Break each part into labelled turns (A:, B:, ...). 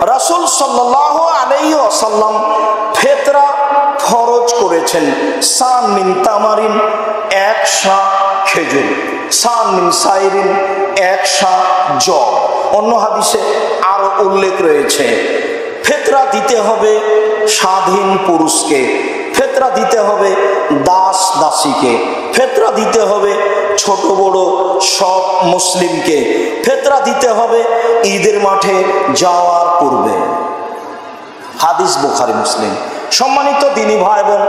A: রাসূল সাল্লাল্লাহু আলাইহি ওয়াসাল্লাম ফিতরা ফরজ করেছেন। সান মিন তামারিন, এক সা খেজুর, সান মিন সাইরিন, এক সা জব। অন্য হাদিসে আরো উল্লেখ রয়েছে ফিতরা দিতে হবে স্বাধীন পুরুষকে, ফিতরা দিতে হবে দাস দাসীকে, ফিতরা দিতে হবে ছোট বড় সব মুসলিমকে, ফিতরা দিতে হবে ঈদের মাঠে যাওয়ার পূর্বে। হাদিস বুখারী মুসলিম। সম্মানিত দিনী ভাই বোন,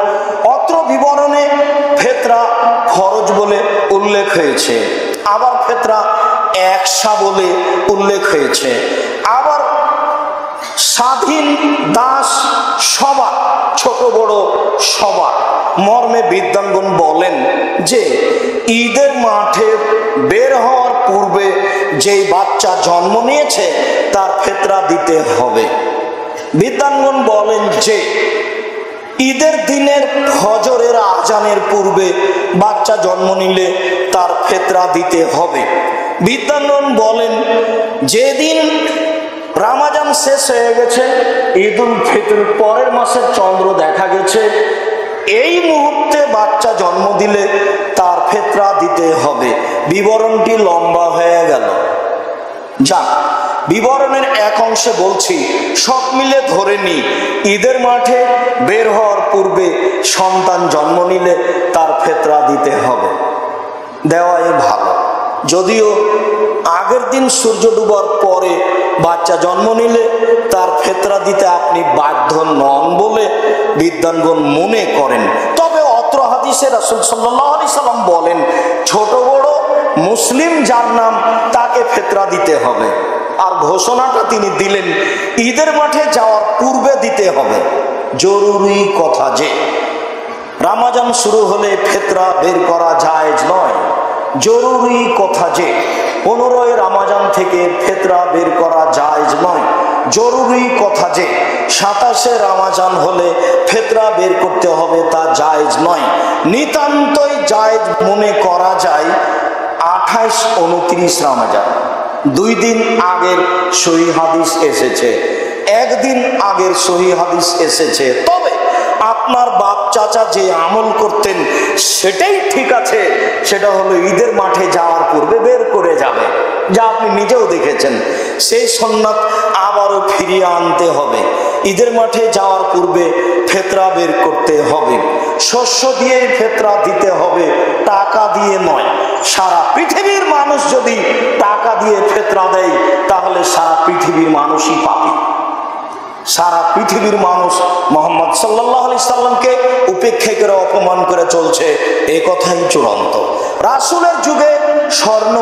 A: অত্র বিবরণে ফিতরা ফরজ বলে উল্লেখ হয়েছে, আবার ফিতরা একসা বলে উল্লেখ হয়েছে, আবার স্বাধীন দাস সবার, ছোট বড় সবার। মর্মে বিদ্বানগণ বলেন যে ঈদের মাঠে বের হওয়ার পূর্বে যেই বাচ্চা জন্ম নিয়েছে তার ফিতরা দিতে হবে। বিদ্বানগণ বলেন যে ঈদের দিনের ফজরের আজানের পূর্বে বাচ্চা জন্ম নিলে তার ফিতরা দিতে হবে। বিদ্বানগণ বলেন যেদিন রমজান শেষ হয়ে গেছে, ঈদ উল ফিতর পরের মাসের চন্দ্র দেখা গেছে, এই মুহূর্তে বাচ্চা জন্ম দিলে তার ফিতরা দিতে হবে। বিবরণটি লম্বা হয়ে গেল। যাক, বিবরণের এক অংশে বলছি, সব মিলে ধরে নি ঈদের মাঠে বের হওয়ার পূর্বে সন্তান জন্ম নিলে তার ফিতরা দিতে হবে। দেওয়াই ভালো। যদিও আগের দিন সূর্য ডুবার পরে বাচ্চা জন্ম নিলে তার ফিতরা দিতে আপনি বাধ্য নন বলে বিদ্বানগণ মনে করেন। তবে অত্র হাদিসে রাসূল সাল্লাল্লাহু আলাইহি সাল্লাম বলেন ছোট বড় মুসলিম যার নাম তাকে ফিতরা দিতে হবে। আর ঘোষণাটা তিনি দিলেন ঈদের মাঠে যাওয়ার পূর্বে দিতে হবে। জরুরি কথা যে রমজান শুরু হলে ফিতরা বের করা জায়েজ নয়। জরুরি কথা যে 15 রমজান থেকে ফিতরা বের করা জায়েজ নয়। জরুরি কথা যে 27 রমজান হলে ফিতরা বের করতে হবে তা জায়েজ নয়। নিতান্তই জায়েজ মনে করা যায় 28, 29 রমজান। 2 দিন আগের সহিহ হাদিস এসেছে, একদিন আগের সহিহ হাদিস এসেছে। তবে আপনার বাপ চাচা যে আমল করতেন সেটাই ঠিক আছে, সেটা হলো ঈদের মাঠে যাওয়ার পূর্বে বের করে যাবে, যা আপনি নিজেও দেখেছেন। সেই সুন্নাত আবারও ফিরিয়ে আনতে হবে। ঈদের মাঠে যাওয়ার পূর্বে ফিতরা বের করতে হবে। শস্য দিয়ে ফিতরা দিতে হবে, টাকা দিয়ে নয়। সারা পৃথিবীর মানুষ যদি টাকা দিয়ে ফিতরা দেয় তাহলে সারা পৃথিবীর মানুষই পাপী। সারা পৃথিবীর মানুষ মুহাম্মদ সাল্লাল্লাহু আলাইহি সাল্লামকে উপেক্ষা করে অপমান করে চলছে, এই কথাই চূড়ান্ত। রাসূলের যুগে স্বর্ণ